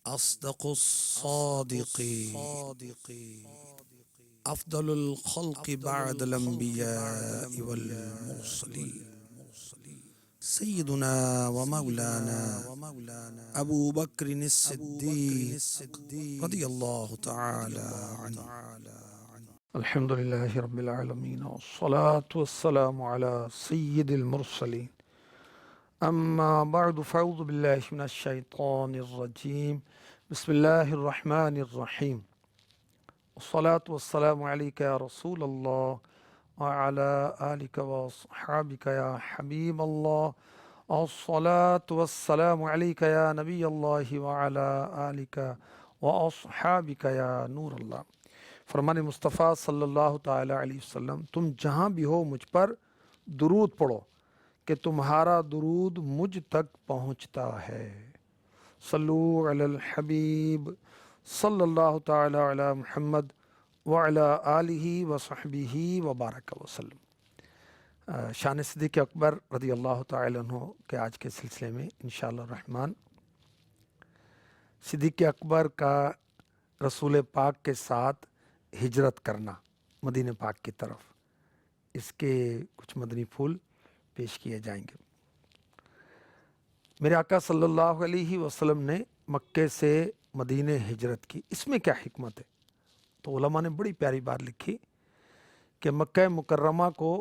أصدق الصادقين أفضل الخلق بعد الأنبياء والمرسلين سيدنا ومولانا أبو بكر الصديق رضي الله تعالى عنه. الحمد لله رب العالمين والصلاة والسلام على سيد المرسلين. أما بعد فأعوذ بالله من الشيطان الرجيم. بسم الله الرحمن الرحيم. والصلاة والسلام عليك يا رسول الله وعلى آلك وصحابك يا حبيب الله. الصلاة والسلام عليك يا نبي الله وعلى آلك وأصحابك يا نور اللہ. فرمان مصطفیٰ صلی اللہ تعالی علیہ وسلم، تم جہاں بھی ہو مجھ پر درود پڑھو کہ تمہارا درود مجھ تک پہنچتا ہے. صلو علی الحبیب صلی اللہ تعالی علی محمد وعلی آلہ وصحبہ وبارک وسلم. شان صدیق اکبر رضی اللہ تعالی عنہ کے آج کے سلسلے میں انشاءاللہ الرحمن صدیق اکبر کا رسول پاک کے ساتھ ہجرت کرنا مدینہ پاک کی طرف، اس کے کچھ مدنی پھول پیش کیے جائیں گے. میرے آقا صلی اللہ علیہ وسلم نے مکے سے مدینہ ہجرت کی، اس میں کیا حکمت ہے؟ تو علماء نے بڑی پیاری بات لکھی کہ مکہ مکرمہ کو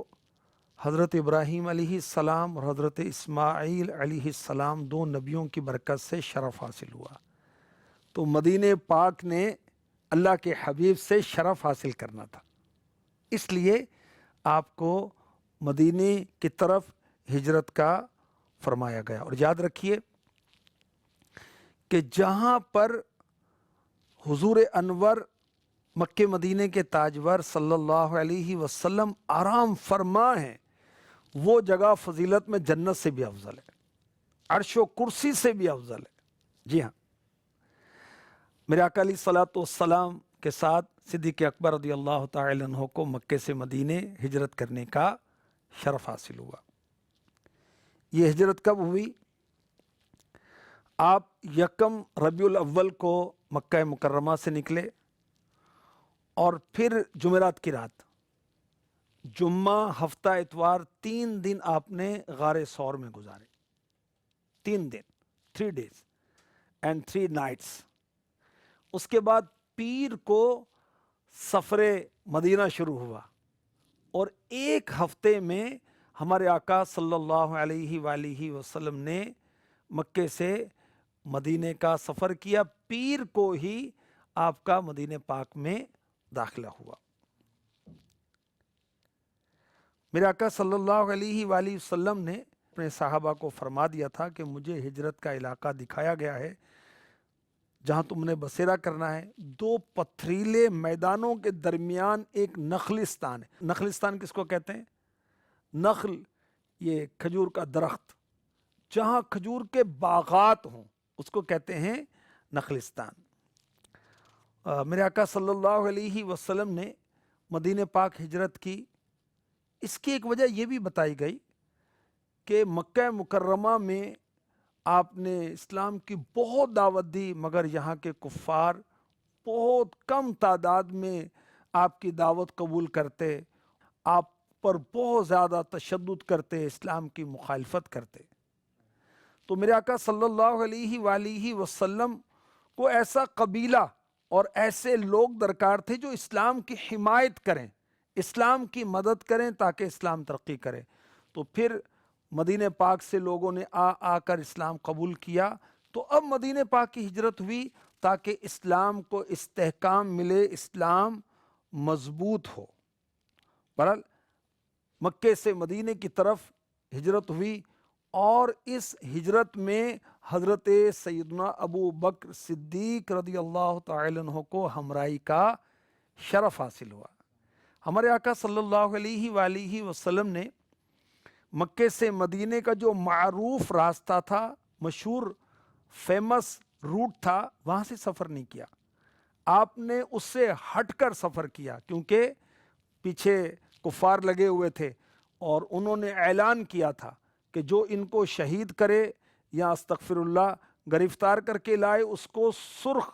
حضرت ابراہیم علیہ السلام اور حضرت اسماعیل علیہ السلام دو نبیوں کی برکت سے شرف حاصل ہوا، تو مدینہ پاک نے اللہ کے حبیب سے شرف حاصل کرنا تھا، اس لیے آپ کو مدینہ کی طرف ہجرت کا فرمایا گیا. اور یاد رکھیے کہ جہاں پر حضور انور مکہ مدینہ کے تاجور صلی اللہ علیہ وسلم آرام فرما ہیں، وہ جگہ فضیلت میں جنت سے بھی افضل ہے، عرش و کرسی سے بھی افضل ہے. جی ہاں، میرے آقا علیہ الصلوۃ والسلام کے ساتھ صدیق اکبر رضی اللہ تعالی عنہ کو مکے سے مدینہ ہجرت کرنے کا شرف حاصل ہوا. یہ ہجرت کب ہوئی؟ آپ یکم ربیع الاول کو مکہ مکرمہ سے نکلے اور پھر جمعرات کی رات، جمعہ ہفتہ اتوار، 3 دن آپ نے غار ثور میں گزارے. 3 دن، 3 days and 3 nights. اس کے بعد پیر کو سفر مدینہ شروع ہوا، اور 1 ہفتے میں ہمارے آقا صلی اللہ علیہ وآلہ وسلم نے مکے سے مدینہ کا سفر کیا. پیر کو ہی آپ کا مدینہ پاک میں داخلہ ہوا. میرے آقا صلی اللہ علیہ وآلہ وسلم نے اپنے صحابہ کو فرما دیا تھا کہ مجھے ہجرت کا علاقہ دکھایا گیا ہے جہاں تم نے بسیرا کرنا ہے. 2 پتھریلے میدانوں کے درمیان ایک نخلستان ہے. نخلستان کس کو کہتے ہیں؟ نخل، یہ کھجور کا درخت، جہاں کھجور کے باغات ہوں اس کو کہتے ہیں نخلستان. میرے آقا صلی اللہ علیہ وسلم نے مدینہ پاک ہجرت کی. اس کی ایک وجہ یہ بھی بتائی گئی کہ مکہ مکرمہ میں آپ نے اسلام کی بہت دعوت دی، مگر یہاں کے کفار بہت کم تعداد میں آپ کی دعوت قبول کرتے، آپ پر بہت زیادہ تشدد کرتے، اسلام کی مخالفت کرتے. تو میرے آقا صلی اللہ علیہ وآلہ وسلم کو ایسا قبیلہ اور ایسے لوگ درکار تھے جو اسلام کی حمایت کریں، اسلام کی مدد کریں تاکہ اسلام ترقی کرے. تو پھر مدینہ پاک سے لوگوں نے آ کر اسلام قبول کیا. تو اب مدینہ پاک کی ہجرت ہوئی تاکہ اسلام کو استحکام ملے، اسلام مضبوط ہو. بہرحال مکے سے مدینہ کی طرف ہجرت ہوئی، اور اس ہجرت میں حضرت سیدنا ابو بکر صدیق رضی اللہ تعالی عنہ کو ہمراہی کا شرف حاصل ہوا. ہمارے آقا صلی اللہ علیہ وآلہ وسلم نے مکے سے مدینہ کا جو معروف راستہ تھا، مشہور فیمس روٹ تھا، وہاں سے سفر نہیں کیا. آپ نے اس سے ہٹ کر سفر کیا، کیونکہ پیچھے کفار لگے ہوئے تھے اور انہوں نے اعلان کیا تھا کہ جو ان کو شہید کرے یا استغفر اللہ گرفتار کر کے لائے، اس کو سرخ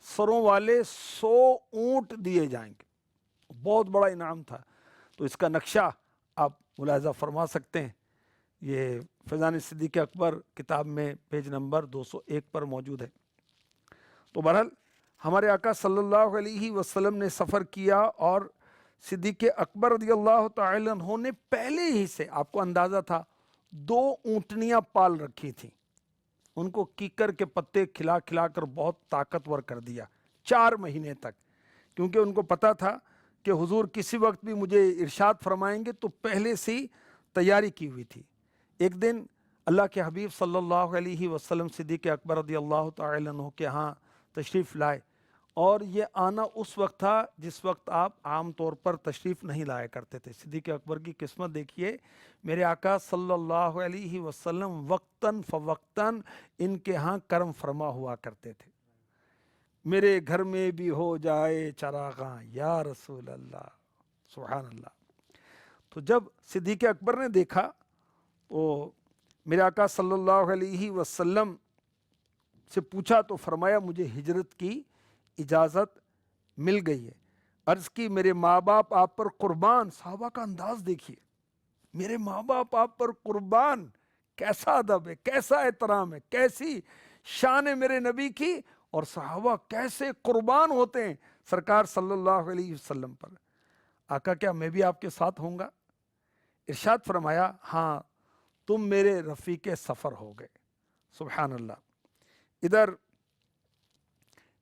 سروں والے 100 اونٹ دیے جائیں گے۔ بہت بڑا انعام تھا۔ تو اس کا نقشہ آپ ملاحظہ فرما سکتے ہیں، یہ فیضان صدیق اکبر کتاب میں پیج نمبر 201 پر موجود ہے۔ تو بہرحال ہمارے آقا صلی اللہ علیہ وسلم نے سفر کیا، اور صدیق اکبر رضی اللہ تعالی عنہ نے پہلے ہی سے، آپ کو اندازہ تھا، 2 اونٹنیاں پال رکھی تھیں، ان کو کیکر کے پتے کھلا کھلا کر بہت طاقتور کر دیا 4 مہینے تک، کیونکہ ان کو پتا تھا کہ حضور کسی وقت بھی مجھے ارشاد فرمائیں گے، تو پہلے سے ہی تیاری کی ہوئی تھی۔ ایک دن اللہ کے حبیب صلی اللہ علیہ وسلم صدیق اکبر رضی اللہ تعالی عنہ کے ہاں تشریف لائے، اور یہ آنا اس وقت تھا جس وقت آپ عام طور پر تشریف نہیں لایا کرتے تھے۔ صدیق اکبر کی قسمت دیکھیے، میرے آقا صلی اللہ علیہ وسلم وقتاً فوقتاً ان کے ہاں کرم فرما ہوا کرتے تھے۔ میرے گھر میں بھی ہو جائے چراغاں یا رسول اللہ، سبحان اللہ۔ تو جب صدیق اکبر نے دیکھا تو میرے آقا صلی اللہ علیہ وسلم سے پوچھا، تو فرمایا مجھے ہجرت کی اجازت مل گئی ہے۔ عرض کی میرے ماں باپ آپ پر قربان، صحابہ کا انداز دیکھیے، میرے ماں باپ آپ پر قربان، کیسا ادب ہے، کیسا احترام ہے، کیسی شان ہے میرے نبی کی، اور صحابہ کیسے قربان ہوتے ہیں سرکار صلی اللہ علیہ وسلم پر۔ آقا کیا میں بھی آپ کے ساتھ ہوں گا؟ ارشاد فرمایا ہاں تم میرے رفیق سفر ہو گئے۔ سبحان اللہ۔ ادھر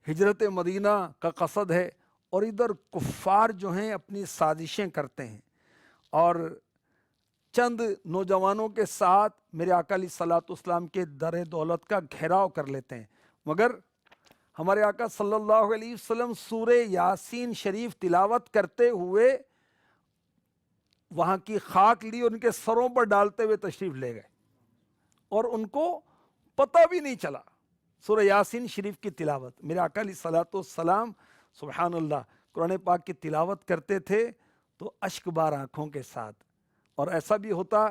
ہجرت مدینہ کا قصد ہے، اور ادھر کفار جو ہیں اپنی سازشیں کرتے ہیں، اور چند نوجوانوں کے ساتھ میرے آقا علیہ الصلوۃ والسلام کے در دولت کا گھیراؤ کر لیتے ہیں، مگر ہمارے آقا صلی اللہ علیہ وسلم سورہ یاسین شریف تلاوت کرتے ہوئے وہاں کی خاک لی، ان کے سروں پر ڈالتے ہوئے تشریف لے گئے، اور ان کو پتہ بھی نہیں چلا۔ سورہ یاسین شریف کی تلاوت، میرے آقا علیہ الصلوۃ والسلام سبحان اللہ قرآن پاک کی تلاوت کرتے تھے تو اشک بار آنکھوں کے ساتھ، اور ایسا بھی ہوتا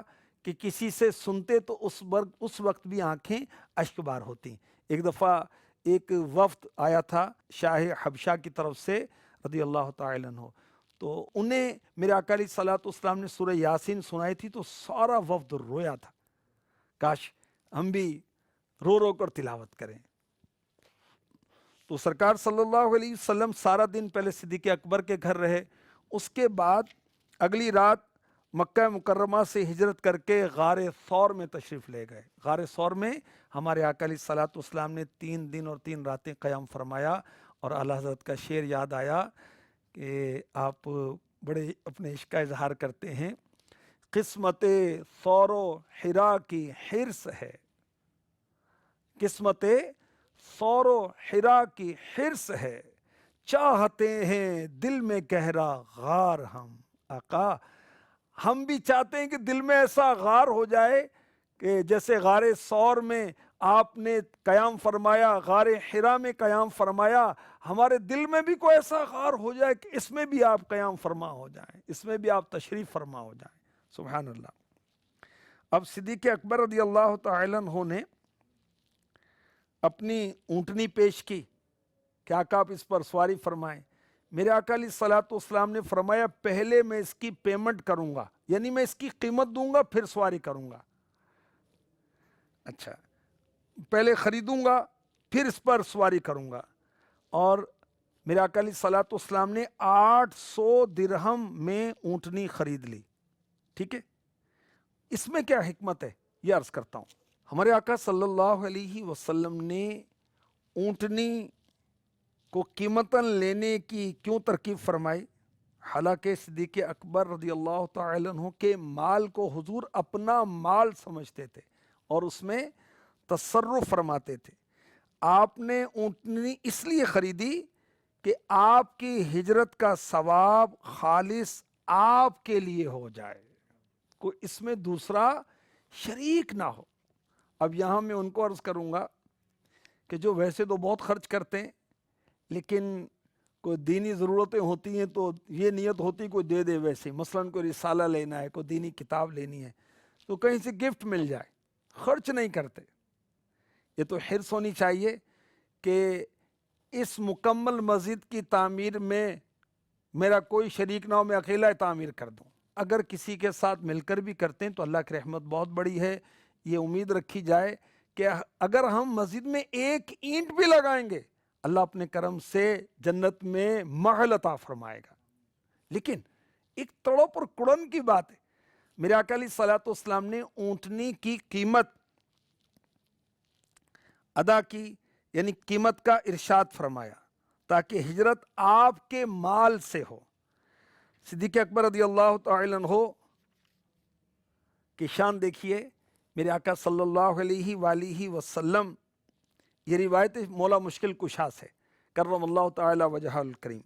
کہ کسی سے سنتے تو اس وقت بھی آنکھیں اشک بار ہوتی۔ ایک دفعہ ایک وفد آیا تھا شاہ حبشہ کی طرف سے رضی اللہ تعالی عنہ، تو انہیں میرے آقا علیہ الصلوۃ والسلام نے سورہ یاسین سنائی تھی، تو سارا وفد رویا تھا، کاش ہم بھی رو رو کر تلاوت کریں۔ تو سرکار صلی اللہ علیہ وسلم سارا دن پہلے صدیق اکبر کے گھر رہے، اس کے بعد اگلی رات مکہ مکرمہ سے ہجرت کر کے غار ثور میں تشریف لے گئے۔ غار ثور میں ہمارے آقا علیہ الصلوۃ والسلام نے 3 دن اور 3 راتیں قیام فرمایا، اور اعلیٰ حضرت کا شعر یاد آیا کہ آپ بڑے اپنے عشق کا اظہار کرتے ہیں، قسمت ثور و حرا کی حرص ہے، قسمت ثور و حرا کی حرص ہے، چاہتے ہیں دل میں گہرا غار ہم۔ آقا ہم بھی چاہتے ہیں کہ دل میں ایسا غار ہو جائے کہ جیسے غار ثور میں آپ نے قیام فرمایا، غار حرا میں قیام فرمایا، ہمارے دل میں بھی کوئی ایسا غار ہو جائے کہ اس میں بھی آپ قیام فرما ہو جائیں، اس میں بھی آپ تشریف فرما ہو جائیں۔ سبحان اللہ۔ اب صدیق اکبر رضی اللہ تعالی عنہ نے اپنی اونٹنی پیش کی کہ آقا آپ اس پر سواری فرمائیں۔ میرے آقا علیہ الصلوۃ والسلام نے فرمایا پہلے میں اس کی پیمنٹ کروں گا، یعنی میں اس کی قیمت دوں گا پھر سواری کروں گا۔ اچھا، پہلے خریدوں گا پھر اس پر سواری کروں گا۔ اور میرے آقا علیہ الصلوۃ والسلام نے 800 درہم میں اونٹنی خرید لی۔ ٹھیک ہے، اس میں کیا حکمت ہے یہ عرض کرتا ہوں۔ ہمارے آقا صلی اللہ علیہ وسلم نے اونٹنی کو قیمتاً لینے کی کیوں ترکیب فرمائی؟ حالانکہ صدیق اکبر رضی اللہ تعالی عنہ کے مال کو حضور اپنا مال سمجھتے تھے اور اس میں تصرف فرماتے تھے۔ آپ نے اونٹنی اس لیے خریدی کہ آپ کی ہجرت کا ثواب خالص آپ کے لیے ہو جائے، کوئی اس میں دوسرا شریک نہ ہو۔ اب یہاں میں ان کو عرض کروں گا کہ جو ویسے تو بہت خرچ کرتے ہیں، لیکن کوئی دینی ضرورتیں ہوتی ہیں تو یہ نیت ہوتی کوئی دے دے، ویسے مثلاً کوئی رسالہ لینا ہے، کوئی دینی کتاب لینی ہے تو کہیں سے گفٹ مل جائے، خرچ نہیں کرتے۔ یہ تو حرص ہونی چاہیے کہ اس مکمل مسجد کی تعمیر میں میرا کوئی شریک نہ ہو، میں اکیلا تعمیر کر دوں۔ اگر کسی کے ساتھ مل کر بھی کرتے ہیں تو اللہ کی رحمت بہت بڑی ہے۔ یہ امید رکھی جائے کہ اگر ہم مسجد میں ایک اینٹ بھی لگائیں گے اللہ اپنے کرم سے جنت میں محل عطا فرمائے گا۔ لیکن ایک تڑپ اور کڑن کی بات ہے، میرے آقا علیہ الصلوۃ والسلام نے اونٹنی کی قیمت ادا کی، یعنی قیمت کا ارشاد فرمایا تاکہ ہجرت آپ کے مال سے ہو۔ صدیق اکبر رضی اللہ تعالی عنہ کی شان دیکھیے، میرے آقا صلی اللہ علیہ وآلہ وسلم، یہ روایت مولا مشکل کشا سے کرم اللہ تعالی وجہہ الکریم،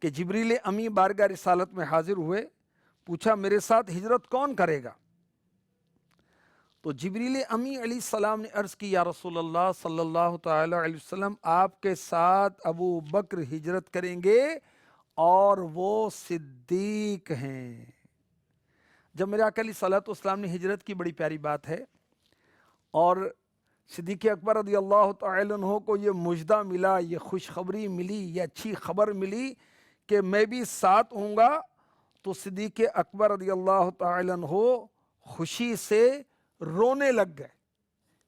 کہ جبریل امی بارگاہ رسالت میں حاضر ہوئے، پوچھا میرے ساتھ ہجرت کون کرے گا؟ تو جبریل امی علیہ السلام نے عرض کی یا رسول اللہ صلی اللہ تعالی علیہ وسلم، آپ کے ساتھ ابو بکر ہجرت کریں گے اور وہ صدیق ہیں۔ جب میرے آقا علیہ الصلوۃ والسلام نے ہجرت کی، بڑی پیاری بات ہے، اور صدیق اکبر رضی اللہ تعالی عنہ کو یہ مجدہ ملا، یہ خوشخبری ملی، یہ اچھی خبر ملی کہ میں بھی ساتھ ہوں گا، تو صدیق اکبر رضی اللہ تعالی عنہ خوشی سے رونے لگ گئے۔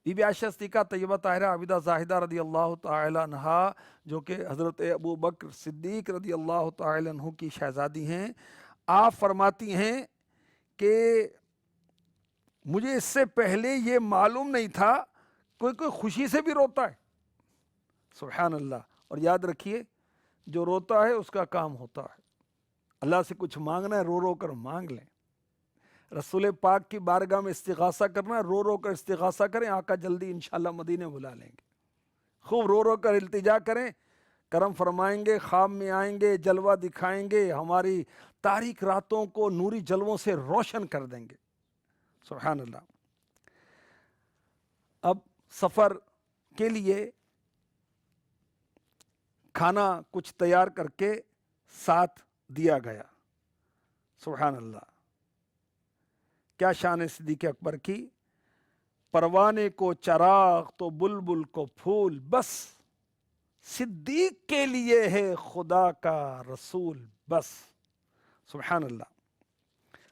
بی بی عائشہ صدیقہ طیبہ طاہرہ عابدہ زاہدہ رضی اللہ تعالی عنہا، جو کہ حضرت ابو بکر صدیق رضی اللہ تعالی عنہ کی شہزادی ہیں، آپ فرماتی ہیں کہ مجھے اس سے پہلے یہ معلوم نہیں تھا کوئی خوشی سے بھی روتا ہے۔ سبحان اللہ۔ اور یاد رکھیے، جو روتا ہے اس کا کام ہوتا ہے۔ اللہ سے کچھ مانگنا ہے، رو رو کر مانگ لیں۔ رسول پاک کی بارگاہ میں استغاثہ کرنا ہے، رو رو کر استغاثہ کریں، آقا جلدی انشاءاللہ مدینے بلا لیں گے۔ خوب رو رو کر التجا کریں، کرم فرمائیں گے، خواب میں آئیں گے، جلوہ دکھائیں گے، ہماری تاریک راتوں کو نوری جلووں سے روشن کر دیں گے۔ سبحان اللہ۔ اب سفر کے لیے کھانا کچھ تیار کر کے ساتھ دیا گیا۔ سبحان اللہ، کیا شان ہے صدیق اکبر کی۔ پروانے کو چراغ تو بلبل کو پھول، بس صدیق کے لیے ہے خدا کا رسول بس۔ سبحان اللہ۔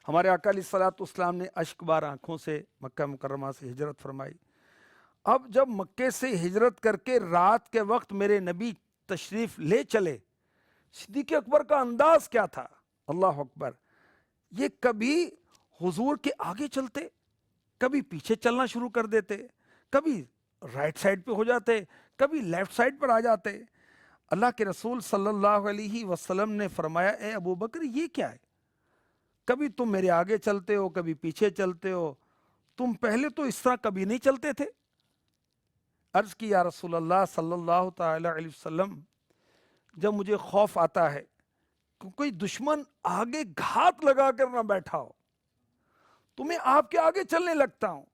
ہمارے آقا علیہ الصلوۃ والسلام نے اشک بار آنکھوں سے مکہ مکرمہ سے ہجرت فرمائی۔ اب جب مکے سے ہجرت کر کے رات کے وقت میرے نبی تشریف لے چلے، صدیق اکبر کا انداز کیا تھا؟ اللہ اکبر۔ یہ کبھی حضور کے آگے چلتے، کبھی پیچھے چلنا شروع کر دیتے، کبھی رائٹ سائڈ پہ ہو جاتے، کبھی لیفٹ سائڈ پر آ جاتے۔ اللہ کے رسول صلی اللہ علیہ وسلم نے فرمایا اے ابو بکر، یہ کیا ہے؟ کبھی تم میرے آگے چلتے ہو، کبھی پیچھے چلتے ہو، تم پہلے تو اس طرح کبھی نہیں چلتے تھے۔ عرض کی یا رسول اللہ صلی اللہ تعالی علیہ وسلم، جب مجھے خوف آتا ہے کہ کوئی دشمن آگے گھات لگا کر نہ بیٹھا ہو تو میں آپ کے آگے چلنے لگتا ہوں۔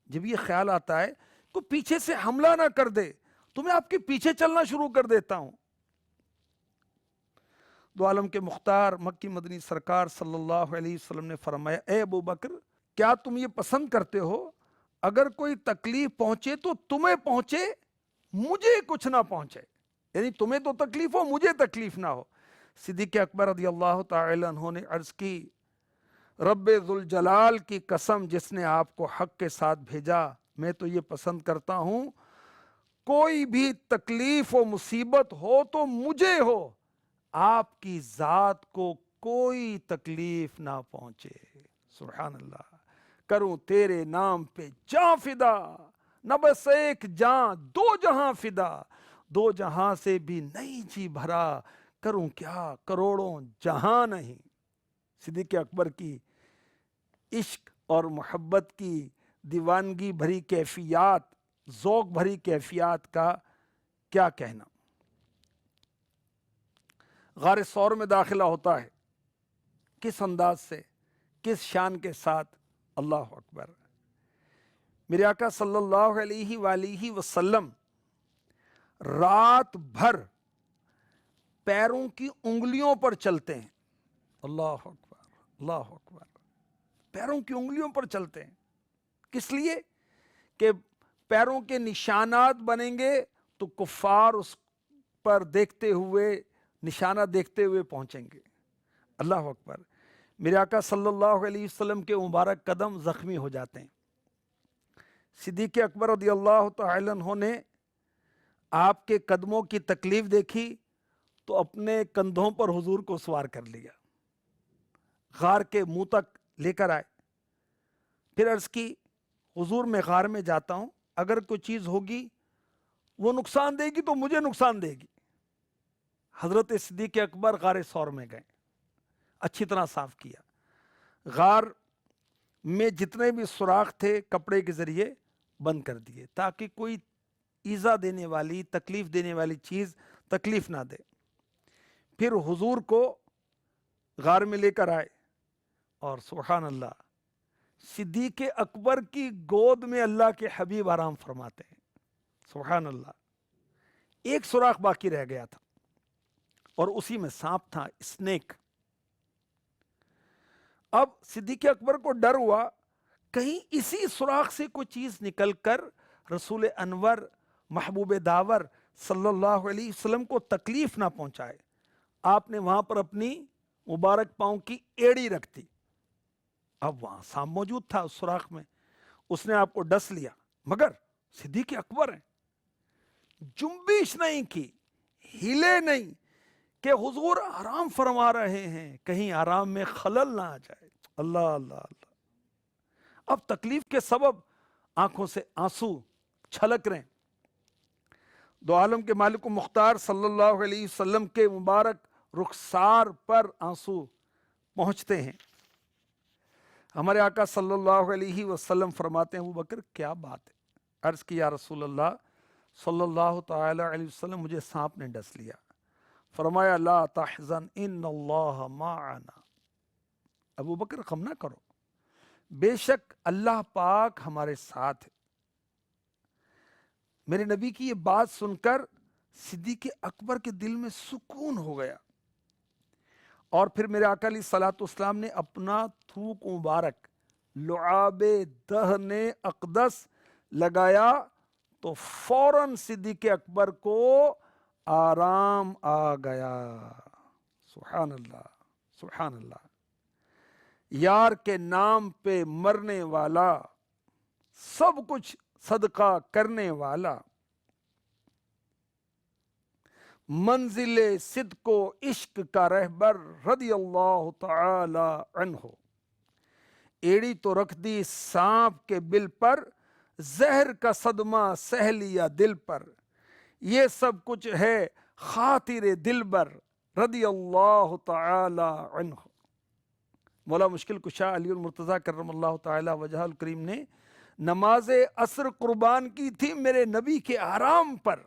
جب یہ خیال آتا ہے کہ پیچھے سے حملہ نہ کر دے تو میں آپ کے پیچھے چلنا شروع کر دیتا ہوں۔ دو عالم کے مختار مکی مدنی سرکار صلی اللہ علیہ وسلم نے فرمایا اے ابو بکر، کیا تم یہ پسند کرتے ہو اگر کوئی تکلیف پہنچے تو تمہیں پہنچے، مجھے کچھ نہ پہنچے؟ یعنی تمہیں تو تکلیف ہو، مجھے تکلیف نہ ہو۔ صدیق اکبر رضی اللہ تعالی عنہ نے عرض کی رب ذوالجلال کی قسم جس نے آپ کو حق کے ساتھ بھیجا، میں تو یہ پسند کرتا ہوں کوئی بھی تکلیف و مصیبت ہو تو مجھے ہو، آپ کی ذات کو کوئی تکلیف نہ پہنچے۔ سبحان اللہ۔ کروں تیرے نام پہ جاں فدا، نہ بس ایک جاں دو جہاں فدا، دو جہاں سے بھی نہیں جی بھرا، کروں کیا کروڑوں جہاں نہیں۔ صدیق اکبر کی عشق اور محبت کی دیوانگی بھری کیفیات، ذوق بھری کیفیات کا کیا کہنا۔ غار ثور میں داخلہ ہوتا ہے، کس انداز سے، کس شان کے ساتھ، اللہ اکبر۔ میرے آقا صلی اللہ علیہ وآلہ وسلم رات بھر پیروں کی انگلیوں پر چلتے ہیں۔ اللہ اکبر، اللہ اکبر۔ پیروں کی انگلیوں پر چلتے ہیں، کس لیے؟ کہ پیروں کے نشانات بنیں گے تو کفار اس پر دیکھتے ہوئے نشانہ دیکھتے ہوئے پہنچیں گے۔ اللہ اکبر۔ میرے آقا صلی اللہ علیہ وسلم کے مبارک قدم زخمی ہو جاتے ہیں۔ صدیق اکبر رضی اللہ تعالی عنہ نے آپ کے قدموں کی تکلیف دیکھی تو اپنے کندھوں پر حضور کو سوار کر لیا، غار کے منہ تک لے کر آئے، پھر عرض کی حضور میں غار میں جاتا ہوں، اگر کوئی چیز ہوگی وہ نقصان دے گی تو مجھے نقصان دے گی۔ حضرت صدیق اکبر غار ثور میں گئے، اچھی طرح صاف کیا، غار میں جتنے بھی سوراخ تھے کپڑے کے ذریعے بند کر دیے تاکہ کوئی ایذا دینے والی، تکلیف دینے والی چیز تکلیف نہ دے۔ پھر حضور کو غار میں لے کر آئے اور سبحان اللہ، صدیق اکبر کی گود میں اللہ کے حبیب آرام فرماتے ہیں۔ سبحان اللہ۔ ایک سوراخ باقی رہ گیا تھا اور اسی میں سانپ تھا، اسنیک۔ اب صدیق اکبر کو ڈر ہوا کہیں اسی سوراخ سے کوئی چیز نکل کر رسول انور محبوب داور صلی اللہ علیہ وسلم کو تکلیف نہ پہنچائے۔ آپ نے وہاں پر اپنی مبارک پاؤں کی ایڑی رکھ دی۔ اب وہاں سانپ موجود تھا اس سوراخ میں، اس نے آپ کو ڈس لیا، مگر صدیق اکبر ہیں، جنبش نہیں کی، ہلے نہیں کہ حضور آرام فرما رہے ہیں، کہیں آرام میں خلل نہ آ جائے۔ اللہ اللہ اللہ۔ اب تکلیف کے سبب آنکھوں سے آنسو چھلک رہے ہیں۔ دو عالم کے مالک و مختار صلی اللہ علیہ وسلم کے مبارک رخسار پر آنسو پہنچتے ہیں۔ ہمارے آقا صلی اللہ علیہ وسلم فرماتے ہیں ابو بکر کیا بات ہے؟ عرض کی یا رسول اللہ صلی اللہ تعالی علیہ وسلم مجھے سانپ نے ڈس لیا۔ فرمایا لا تحزن ان اللہ معنا، ابو بکر غم نہ کرو، بے شک اللہ پاک ہمارے ساتھ ہے۔ میرے نبی کی یہ بات سن کر صدیق اکبر کے دل میں سکون ہو گیا، اور پھر میرے آقا علیہ الصلوۃ والسلام نے اپنا تھوک مبارک لعاب دہن اقدس لگایا تو فوراً صدیق اکبر کو آرام آ گیا۔ سبحان اللہ سبحان اللہ۔ یار کے نام پہ مرنے والا، سب کچھ صدقہ کرنے والا، منزل صدق و عشق کا رہبر رضی اللہ تعالی عنہ۔ ایڑی تو رکھ دی سانپ کے بل پر، زہر کا صدمہ سہ لیا دل پر، یہ سب کچھ ہے خاطر دلبر رضی اللہ تعالی عنہ۔ مولا مشکل کشا علی المرتضیٰ کرم اللہ تعالی وجہ الکریم نے نماز عصر قربان کی تھی میرے نبی کے آرام پر،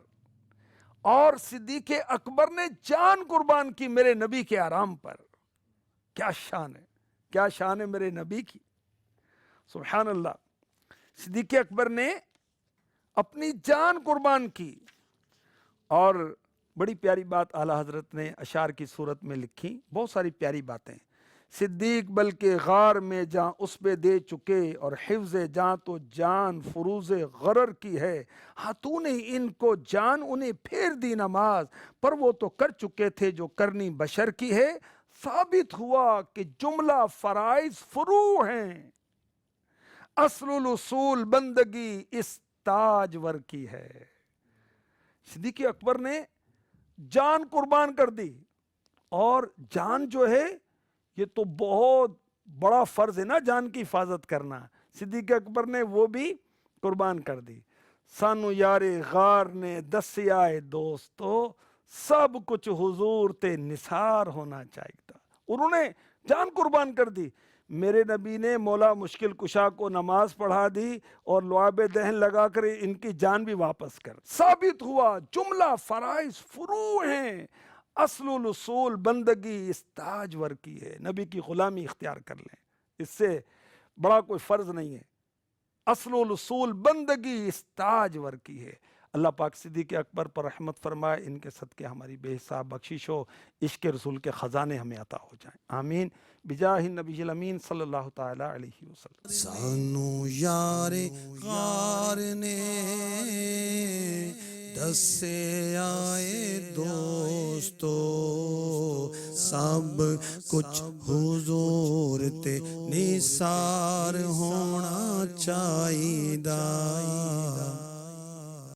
اور صدیق اکبر نے جان قربان کی میرے نبی کے آرام پر۔ کیا شان ہے، کیا شان ہے میرے نبی کی، سبحان اللہ۔ صدیق اکبر نے اپنی جان قربان کی، اور بڑی پیاری بات اعلیٰ حضرت نے اشعار کی صورت میں لکھی، بہت ساری پیاری باتیں۔ صدیق بلکہ غار میں جاں اس پہ دے چکے، اور حفظ جاں تو جان فروز غرر کی ہے۔ ہاں تو نے ان کو جان انہیں پھیر دی نماز، پر وہ تو کر چکے تھے جو کرنی بشر کی ہے۔ ثابت ہوا کہ جملہ فرائض فروع ہیں، اصل الاصول بندگی اس تاجور کی ہے۔ صدیق اکبر نے جان قربان کر دی، اور جان جو ہے یہ تو بہت بڑا فرض ہے نا، جان کی حفاظت کرنا۔ صدیق اکبر نے وہ بھی قربان کر دی۔ سانو یار غار نے دسیائے دوستو، سب کچھ حضور تے نثار ہونا چاہیے تھا۔ انہوں نے جان قربان کر دی، میرے نبی نے مولا مشکل کشا کو نماز پڑھا دی اور لعاب دہن لگا کر ان کی جان بھی واپس کر۔ ثابت ہوا جملہ فرائض فروع ہیں، اصل الاصول بندگی اس تاجور کی ہے۔ نبی کی غلامی اختیار کر لیں، اس سے بڑا کوئی فرض نہیں ہے۔ اصل الاصول بندگی اس تاجور کی ہے۔ اللہ پاک صدیق اکبر پر رحمت فرمائے، ان کے صدقے ہماری بے حساب بخشش ہو، عشق رسول کے خزانے ہمیں عطا ہو جائیں، آمین بجاہ النبی الامین صلی اللہ تعالی علیہ وسلم۔ سانو یار غار نے دسے آئے دوستو، سب کچھ حضور تے نثار ہونا چاہیدا۔